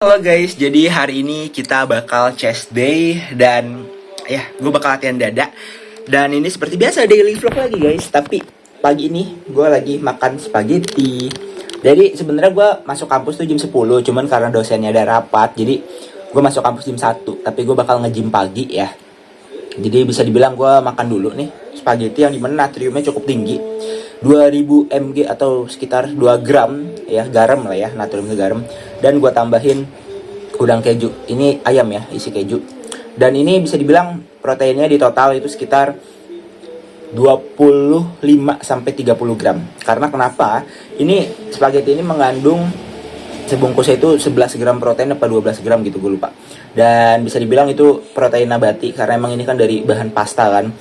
Halo guys, jadi hari ini kita bakal chest day dan ya gue bakal latihan dada. Dan ini seperti biasa daily vlog lagi guys, tapi pagi ini gue lagi makan spaghetti. Jadi sebenarnya gue masuk kampus tuh jam 10, cuman karena dosennya ada rapat, jadi gue masuk kampus jam 1. Tapi gue bakal nge-gym pagi ya. Jadi bisa dibilang gue makan dulu nih spaghetti yang dimana natriumnya cukup tinggi, 2000 mg atau sekitar 2 gram ya, garam lah ya, natriumnya garam. Dan gue tambahin udang keju, ini ayam ya, isi keju. Dan ini bisa dibilang proteinnya di total itu sekitar 25 sampai 30 gram. Karena kenapa? Ini spaghetti ini mengandung sebungkusnya itu 11 gram protein apa 12 gram gitu, gue lupa. Dan bisa dibilang itu protein nabati karena emang ini kan dari bahan pasta kan.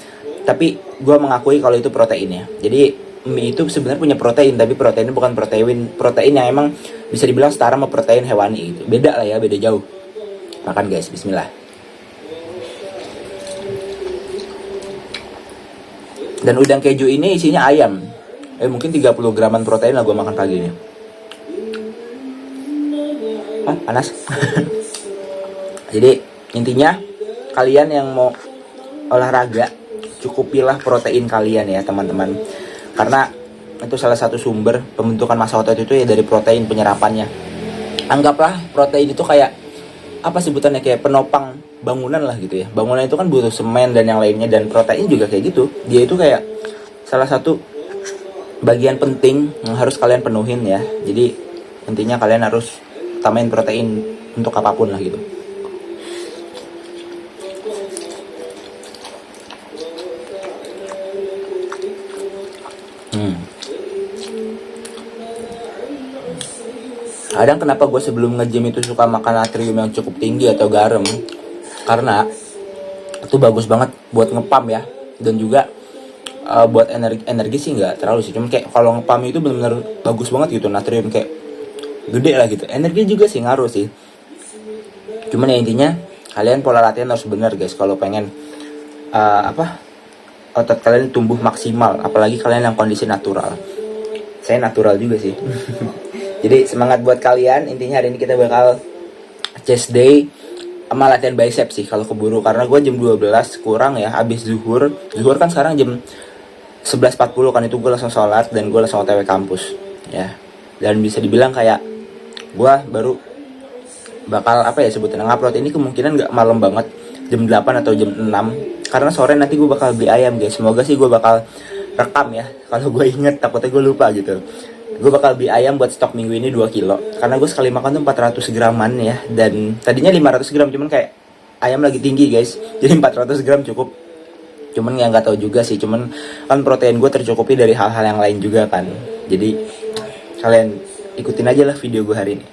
Tapi gue mengakui kalau itu proteinnya. Jadi mie itu sebenarnya punya protein, tapi proteinnya bukan protein yang emang bisa dibilang setara sama protein hewani gitu. Beda lah ya, beda jauh. Makan guys, bismillah. Dan udang keju ini isinya ayam. Mungkin 30 graman protein lah gue makan pagi ini. Panas. Jadi intinya kalian yang mau olahraga, cukupilah protein kalian ya teman-teman. Karena itu salah satu sumber pembentukan massa otot itu ya dari protein penyerapannya. Anggaplah protein itu kayak apa sebutannya, kayak penopang bangunan lah gitu ya. Bangunan itu kan butuh semen dan yang lainnya, dan protein juga kayak gitu. Dia itu kayak salah satu bagian penting yang harus kalian penuhin ya. Jadi intinya kalian harus tambahin protein untuk apapun lah gitu. Kadang kenapa gue sebelum nge-gym itu suka makan natrium yang cukup tinggi atau garam, karena itu bagus banget buat ngepam ya. Dan juga buat energi sih nggak terlalu sih, cuma kayak kalau ngepam itu benar-benar bagus banget gitu, natrium kayak gede lah gitu. Energi juga sih ngaruh sih, cuman ya intinya kalian pola latihan harus benar guys kalau pengen otot kalian tumbuh maksimal, apalagi kalian yang kondisi natural. Saya natural juga sih. Jadi semangat buat kalian. Intinya hari ini kita bakal chest day sama latihan bicep sih kalau keburu, karena gue jam 12 kurang ya, habis zuhur kan sekarang jam 11.40 kan, itu gue langsung sholat dan gue langsung otw kampus ya. Dan bisa dibilang kayak gue baru bakal sebutin ngupload ini kemungkinan gak malam banget, jam 8 atau jam 6, karena sore nanti gue bakal beli ayam guys. Semoga sih gue bakal rekam ya, kalau gue inget, takutnya gue lupa gitu. Gue bakal beli ayam buat stok minggu ini 2 kilo, karena gue sekali makan tuh 400 graman ya. Dan tadinya 500 gram, cuman kayak ayam lagi tinggi guys, jadi 400 gram cukup. Cuman ya nggak tahu juga sih, cuman kan protein gue tercukupi dari hal-hal yang lain juga kan. Jadi kalian ikutin aja lah video gue hari ini.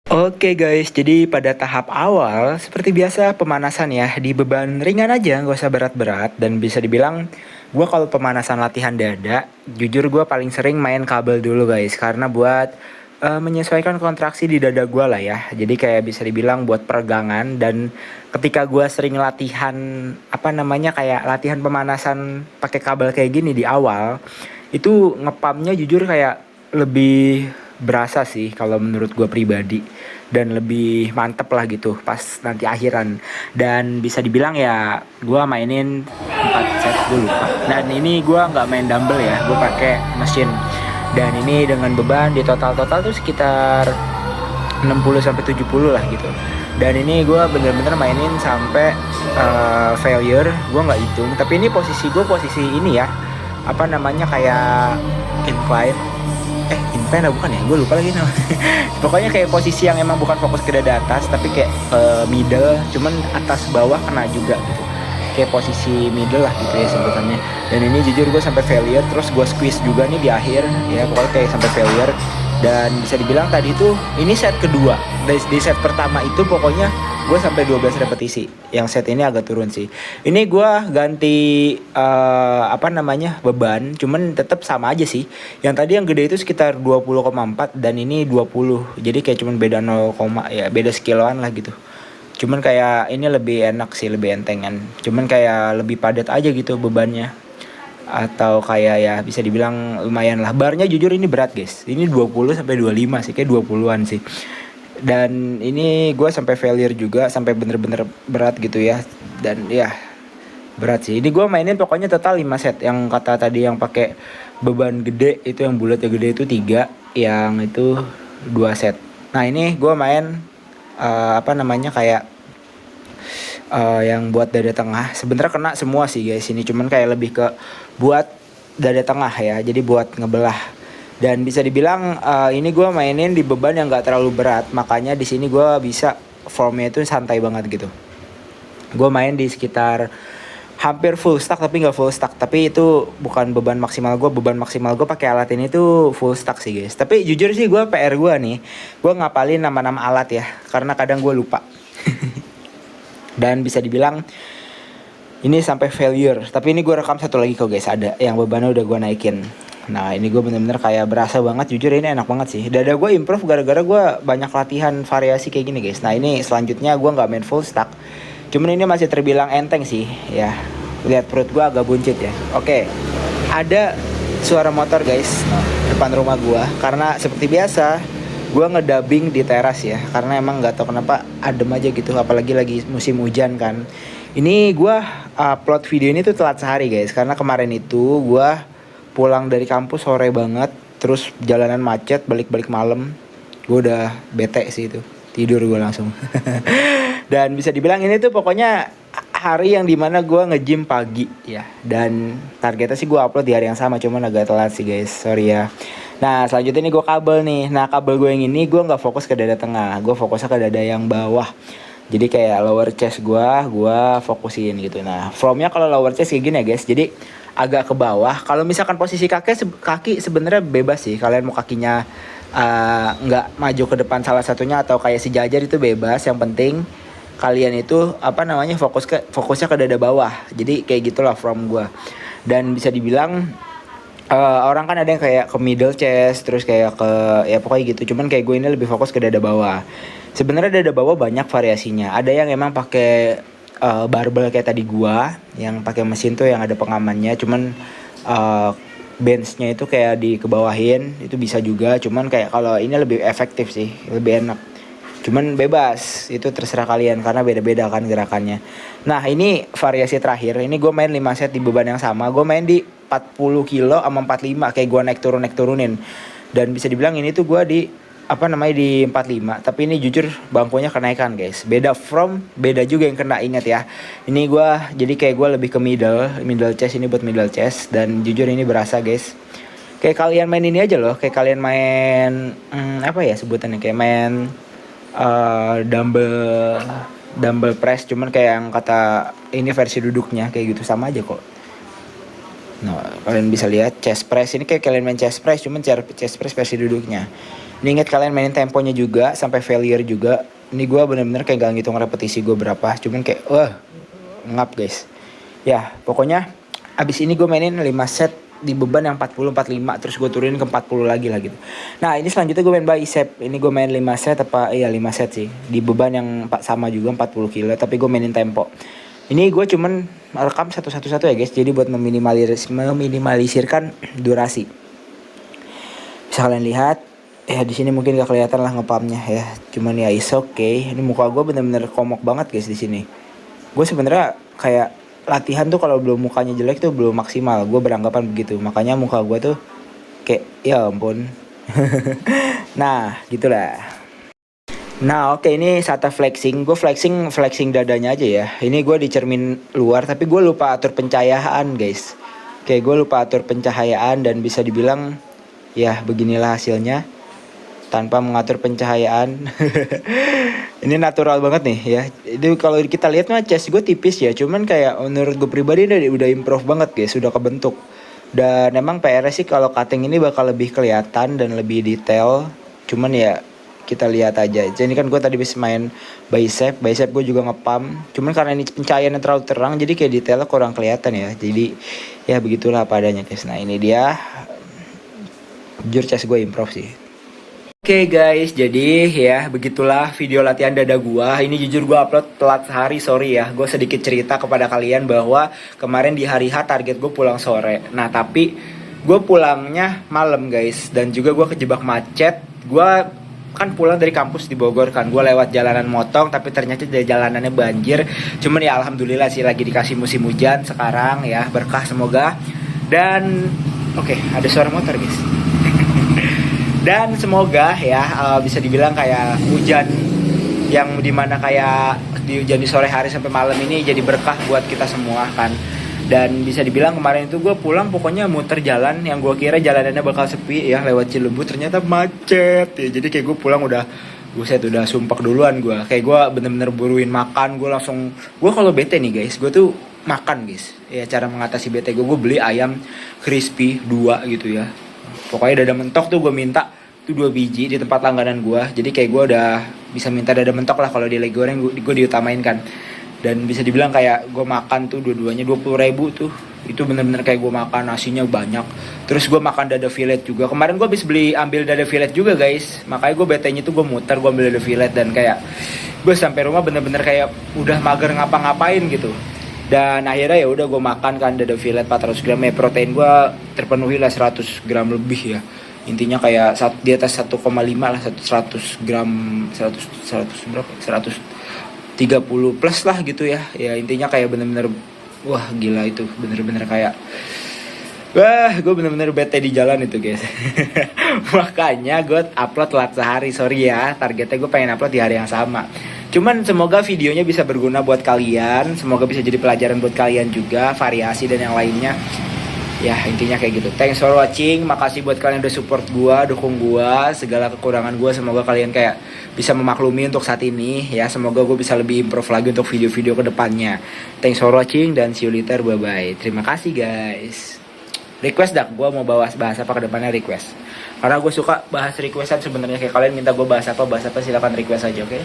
Oke guys, jadi pada tahap awal seperti biasa pemanasan ya, di beban ringan aja, gak usah berat-berat. Dan bisa dibilang gue kalau pemanasan latihan dada, jujur gue paling sering main kabel dulu guys, karena buat menyesuaikan kontraksi di dada gue lah ya. Jadi kayak bisa dibilang buat peregangan. Dan ketika gue sering latihan kayak latihan pemanasan pakai kabel kayak gini di awal, itu ngepamnya jujur kayak lebih berasa sih kalau menurut gue pribadi, dan lebih mantep lah gitu pas nanti akhiran. Dan bisa dibilang ya gue mainin 4 set, gue lupa. Dan ini gue nggak main dumbbell ya, gue pakai mesin. Dan ini dengan beban di total tuh sekitar 60-70 lah gitu. Dan ini gue bener-bener mainin sampai failure, gue nggak hitung. Tapi ini posisi gue ini ya, kayak incline bukan ya, gue lupa lagi nama. Pokoknya kayak posisi yang emang bukan fokus ke dada atas, tapi kayak middle, cuman atas bawah kena juga gitu, kayak posisi middle lah gitu ya sebutannya. Dan ini jujur gue sampai failure, terus gue squeeze juga nih di akhir ya, pokoknya kayak sampai failure. Dan bisa dibilang tadi tuh ini set kedua. Di set pertama itu pokoknya gue sampai 12 repetisi. Yang set ini agak turun sih. Ini gue ganti beban, cuman tetap sama aja sih. Yang tadi yang gede itu sekitar 20,4 dan ini 20. Jadi kayak cuman beda 0, ya beda sekiloan lah gitu. Cuman kayak ini lebih enak sih, lebih entengan. Cuman kayak lebih padat aja gitu bebannya. Atau kayak ya bisa dibilang lumayan lah. Barnya jujur ini berat guys, ini 20 sampai 25 sih, kayak 20-an sih. Dan ini gue sampai failure juga, sampai bener-bener berat gitu ya. Dan ya berat sih. Ini gue mainin pokoknya total 5 set. Yang kata tadi yang pakai beban gede itu, yang bulatnya gede itu 3, yang itu 2 set. Nah ini gue main apa namanya, kayak yang buat dada tengah. Sebenarnya kena semua sih guys ini, cuman kayak lebih ke buat dada tengah ya, jadi buat ngebelah. Dan bisa dibilang ini gue mainin di beban yang gak terlalu berat, makanya di sini gue bisa formnya itu santai banget gitu. Gue main di sekitar hampir full stack, tapi nggak full stack, tapi itu bukan beban maksimal gue. Beban maksimal gue pakai alat ini tuh full stack sih guys. Tapi jujur sih gue PR gue nih, gue ngapalin nama-nama alat ya, karena kadang gue lupa. Dan bisa dibilang ini sampai failure. Tapi ini gue rekam satu lagi kok guys, ada yang bebannya udah gue naikin. Nah ini gue bener-bener kayak berasa banget, jujur ini enak banget sih. Dada gue improve gara-gara gue banyak latihan variasi kayak gini guys. Nah ini selanjutnya gue nggak main full stack, cuman ini masih terbilang enteng sih ya. Lihat perut gue agak buncit ya. Oke, ada suara motor guys, nah, depan rumah gue. Karena seperti biasa gue ngedubbing di teras ya, karena emang nggak tahu kenapa adem aja gitu, apalagi lagi musim hujan kan. Ini gue upload video ini tuh telat sehari guys, karena kemarin itu gue pulang dari kampus sore banget, terus jalanan macet, balik-balik malam. Gue udah bete sih itu, tidur gue langsung. Dan bisa dibilang ini tuh pokoknya hari yang dimana gue nge-gym pagi ya. Dan targetnya sih gue upload di hari yang sama, cuman agak telat sih guys, sorry ya. Nah selanjutnya ini gue kabel nih. Nah kabel gue yang ini gue gak fokus ke dada tengah, gue fokusnya ke dada yang bawah. Jadi kayak lower chest gue fokusin gitu. Nah formnya kalau lower chest kayak gini ya guys, jadi agak ke bawah. Kalau misalkan posisi kaki sebenarnya bebas sih, kalian mau kakinya nggak maju ke depan salah satunya atau kayak sejajar itu bebas. Yang penting kalian itu apa namanya fokusnya ke dada bawah. Jadi kayak gitulah form gue. Dan bisa dibilang orang kan ada yang kayak ke middle chest, terus kayak ke ya pokoknya gitu. Cuman kayak gue ini lebih fokus ke dada bawah. Sebenarnya dada bawah banyak variasinya. Ada yang emang pakai barbel kayak tadi gua, yang pakai mesin tuh yang ada pengamannya. Cuman benchnya itu kayak dikebawahin, itu bisa juga. Cuman kayak kalau ini lebih efektif sih, lebih enak. Cuman bebas, itu terserah kalian karena beda-beda kan gerakannya. Nah ini variasi terakhir, ini gue main 5 set di beban yang sama. Gue main di 40 kilo sama 45, kayak gue naik turunin. Dan bisa dibilang ini tuh gue di apa namanya di 45, tapi ini jujur bangkunya kenaikan guys. Beda juga yang kena, ingat ya. Ini gue jadi kayak gue lebih ke middle chest, ini buat middle chest. Dan jujur ini berasa guys. Kayak kalian main ini aja loh, kayak kalian main apa ya sebutannya, kayak main dumbbell press, cuman kayak yang kata ini versi duduknya kayak gitu, sama aja kok. Nah kalian bisa lihat chest press ini kayak kalian main chest press, cuman chest press versi duduknya. Ini ingat kalian mainin temponya juga sampai failure juga. Ini gue bener-bener kayak gak ngitung repetisi gue berapa, cuman kayak ngap guys. Ya pokoknya abis ini gue mainin 5 set di beban yang 40-45, terus gue turunin ke 40 lagi lah gitu. Nah ini selanjutnya gue main bicep. Ini gue main 5 set 5 set sih di beban yang sama juga 40 kilo, tapi gue mainin tempo. Ini gue cuman rekam satu-satu ya guys, jadi buat meminimalisirkan durasi. Bisa kalian lihat ya, di sini mungkin gak kelihatan lah ngepumpnya ya, cuman ya is okay. Ini muka gue bener-bener komok banget guys di sini. Gue sebenarnya kayak latihan tuh kalau belum mukanya jelek tuh belum maksimal, gue beranggapan begitu. Makanya muka gue tuh kayak ya ampun. Nah gitulah. Nah oke, ini saatnya flexing. Gue flexing dadanya aja ya. Ini gue di cermin luar, tapi gue lupa atur pencahayaan guys. Kayak gue lupa atur pencahayaan, dan bisa dibilang ya beginilah hasilnya tanpa mengatur pencahayaan. Ini natural banget nih ya. Itu kalau kita lihat mah chest gue tipis ya, cuman kayak menurut gue pribadi udah improve banget guys, sudah kebentuk. Dan emang PR sih kalau cutting ini bakal lebih kelihatan dan lebih detail. Cuman ya kita lihat aja. Jadi kan gue tadi bisa main bicep gue juga ngepump. Cuman karena ini pencahayaannya terlalu terang, jadi kayak detailnya kurang kelihatan ya. Jadi ya begitulah apa adanya guys. Nah ini dia, jujur chest gue improve sih. Oke guys, jadi ya begitulah video latihan dada gua. Ini jujur gua upload telat sehari, sorry ya. Gue sedikit cerita kepada kalian bahwa kemarin di hari H target gue pulang sore. Nah tapi gue pulangnya malam guys, dan juga gue kejebak macet. Gue kan pulang dari kampus di Bogor kan, gue lewat jalanan motong tapi ternyata dari jalanannya banjir. Cuman ya alhamdulillah sih lagi dikasih musim hujan sekarang ya, berkah semoga. Dan oke, ada suara motor guys. Dan semoga ya bisa dibilang kayak hujan yang dimana kayak di hujan di sore hari sampai malam ini jadi berkah buat kita semua kan. Dan bisa dibilang kemarin itu gue pulang pokoknya muter jalan yang gue kira jalanannya bakal sepi ya, lewat Cilembu ternyata macet ya. Jadi kayak gue pulang udah buset, udah sumpek duluan gue. Kayak gue bener-bener buruin makan, gue langsung, gue kalau bete nih guys, gue tuh makan guys. Ya cara mengatasi bete gue beli ayam crispy 2 gitu ya. Pokoknya dada mentok tuh gue minta tuh 2 biji di tempat langganan gue. Jadi kayak gue udah bisa minta dada mentok lah kalau di lagi goreng, gue diutamain kan. Dan bisa dibilang kayak gue makan tuh dua-duanya 20.000 tuh. Itu bener-bener kayak gue makan nasinya banyak. Terus gue makan dada fillet juga. Kemarin gue habis ambil dada fillet juga guys. Makanya gue betenya tuh gue muter, gue ambil dada fillet. Dan kayak gue sampai rumah bener-bener kayak udah mager ngapa-ngapain gitu. Dan akhirnya ya udah gue makan kan dada fillet 400 gram ya, protein gue terpenuhi lah 100 gram lebih ya. Intinya kayak di atas 1,5 lah, 100 gram, 100 berapa? 130 plus lah gitu ya. Ya intinya kayak bener-bener wah gila itu, bener-bener kayak wah gue bener-bener bete di jalan itu guys. Makanya gue upload telat sehari, sorry ya, targetnya gue pengen upload di hari yang sama. Cuman semoga videonya bisa berguna buat kalian, semoga bisa jadi pelajaran buat kalian juga, variasi dan yang lainnya. Ya intinya kayak gitu. Thanks for watching. Makasih buat kalian udah support gua, dukung gua, segala kekurangan gua. Semoga kalian kayak bisa memaklumi untuk saat ini ya. Semoga gue bisa lebih improve lagi untuk video-video kedepannya. Thanks for watching dan see you later. Bye bye. Terima kasih guys. Request dah, gua mau bahas apa kedepannya, request. Karena gue suka bahas requestan sebenarnya, kayak kalian minta gue bahas apa silakan request aja, oke?